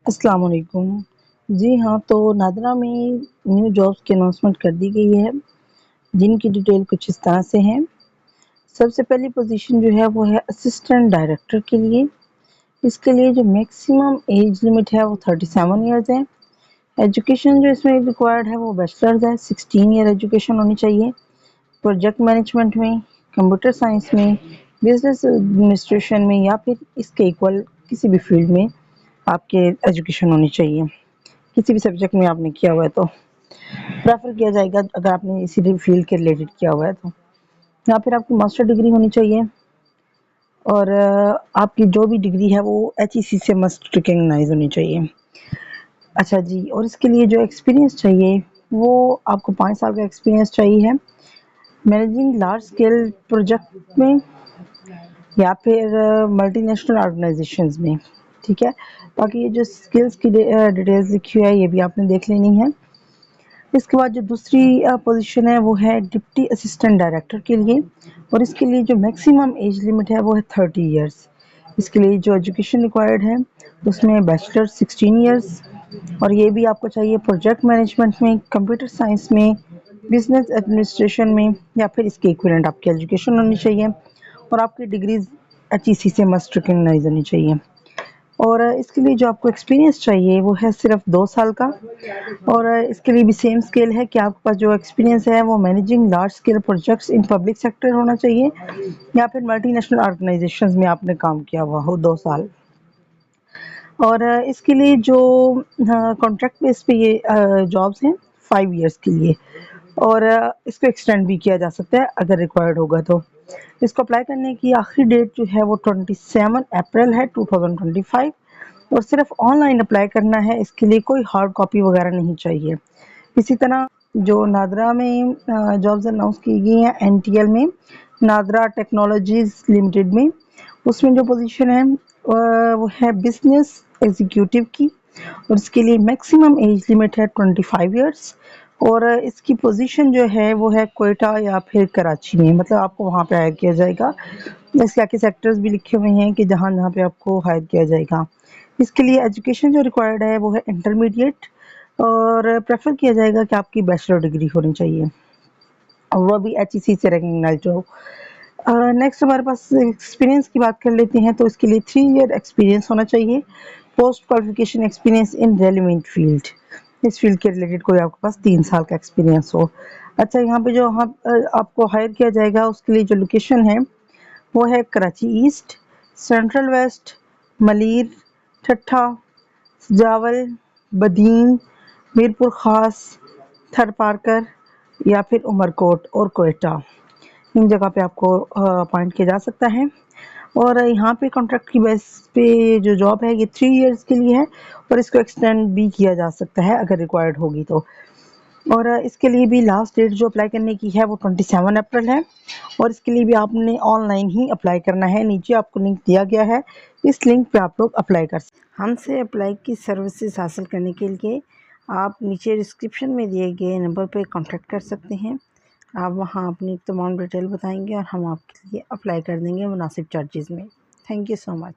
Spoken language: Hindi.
अस्सलाम वालेकुम। जी हाँ, तो नादरा में न्यू जॉब्स की अनाउंसमेंट कर दी गई है, जिनकी डिटेल कुछ इस तरह से है। सबसे पहली पोजीशन जो है वो है असिस्टेंट डायरेक्टर के लिए। इसके लिए जो मैक्सिमम एज लिमिट है वो 37 इयर्स है। एजुकेशन जो इसमें रिक्वायर्ड है वो बैचलर्स है, 16 ईयर एजुकेशन होनी चाहिए। प्रोजेक्ट मैनेजमेंट में, कंप्यूटर साइंस में, बिजनेस एडमिनिस्ट्रेशन में या फिर इसके इक्वल किसी भी फील्ड में आपके एजुकेशन होनी चाहिए। किसी भी सब्जेक्ट में आपने किया हुआ है तो प्रेफर किया जाएगा, अगर आपने इसी फील्ड के रिलेटेड किया हुआ है तो। या फिर आपकी मास्टर डिग्री होनी चाहिए और आपकी जो भी डिग्री है वो एचईसी से मस्ट रिकॉग्नाइज होनी चाहिए। अच्छा जी, और इसके लिए जो एक्सपीरियंस चाहिए वो आपको 5 साल का एक्सपीरियंस चाहिए है मैनेजिंग लार्ज स्केल प्रोजेक्ट में या फिर मल्टीनेशनल ऑर्गेनाइजेशंस में। ठीक है, बाकी ये जो स्किल्स की डिटेल्स लिखी हुई है ये भी आपने देख लेनी है। इसके बाद जो दूसरी पोजीशन है वो है डिप्टी असिस्टेंट डायरेक्टर के लिए, और इसके लिए जो मैक्सिमम एज लिमिट है वो है 30 इयर्स। इसके लिए जो एजुकेशन रिक्वायर्ड है उसमें बैचलर 16 इयर्स, और ये भी आपको चाहिए प्रोजेक्ट मैनेजमेंट में, कंप्यूटर साइंस में, बिजनेस एडमिनिस्ट्रेशन में या फिर इसके इक्विवेलेंट आपकी एजुकेशन होनी चाहिए, और आपकी डिग्रीज एचईसी से मस्ट रिकॉग्नाइज होनी चाहिए। और इसके लिए जो आपको एक्सपीरियंस चाहिए वो है सिर्फ 2 साल का, और इसके लिए भी सेम स्केल है कि आपके पास जो एक्सपीरियंस है वो managing large scale projects in public sector होना चाहिए या फिर मल्टीनेशनल ऑर्गेनाइजेशंस में आपने काम किया हुआ हो 2 साल। और इसके लिए जो कॉन्ट्रैक्ट बेस पे ये जॉब्स हैं 5 इयर्स के लिए, और इसको एक्सटेंड भी किया जा सकता है अगर रिक्वायर्ड होगा तो। इसको अप्लाई करने की आखिरी डेट जो है वो 27 अप्रैल है 2025, और सिर्फ ऑनलाइन अप्लाई करना है। इसके लिए कोई हार्ड कॉपी वगैरह नहीं चाहिए। इसी तरह जो नादरा में जॉब्स अनाउंस की गई हैं एनटीएल में, नादरा टेक्नोलॉजीज लिमिटेड में, उसमें जो पोजीशन है वो है बिजनेस एग्जीक्यूटिव की, और इसके लिए मैक्सिमम एज लिमिट है 25 इयर्स, और इसकी पोजीशन जो है वो है कोयटा या फिर कराची में, मतलब आपको वहाँ पे हायर किया जाएगा। इसके आगे सेक्टर्स भी लिखे हुए हैं कि जहाँ जहाँ पे आपको हायर किया जाएगा। इसके लिए एजुकेशन जो रिक्वायर्ड है वो है इंटरमीडिएट, और प्रेफर किया जाएगा कि आपकी बैचलर डिग्री होनी चाहिए और वो भी एचईसी से रिकॉग्नाइज्ड हो। नेक्स्ट हमारे पास एक्सपीरियंस की बात कर लेते हैं, तो इसके लिए 3 ईयर एक्सपीरियंस होना चाहिए, post qualification experience in relevant field. इस फील्ड के रिलेटेड कोई आपके पास 3 साल का एक्सपीरियंस हो। अच्छा, यहाँ पे जो आपको हायर किया जाएगा उसके लिए जो लोकेशन है वो है Karachi east, central west, Malir, Thatta, जावल, बदीन, मीरपुर खास, थर पारकर या फिर उमरकोट और कोयटा। इन जगह पे आपको अपॉइंट किया जा सकता है, और यहाँ पे कॉन्ट्रैक्ट की बेस पे जो जॉब है ये 3 इयर्स के लिए है, और इसको एक्सटेंड भी किया जा सकता है अगर रिक्वायर्ड होगी तो। और इसके लिए भी लास्ट डेट जो अप्लाई करने की है वो 27 अप्रैल है, और इसके लिए भी आपने ऑनलाइन ही अप्लाई करना है। नीचे आपको लिंक दिया गया है, इस लिंक पे आप लोग अप्लाई कर सकते हैं। हमसे अप्लाई की सर्विसेज हासिल करने के लिए आप नीचे डिस्क्रिप्शन में दिए गए नंबर पे कांटेक्ट कर सकते हैं। आप वहाँ अपनी तमाम डिटेल बताएंगे और हम आपके लिए अप्लाई कर देंगे मुनासिब चार्जेस में। Thank you so much.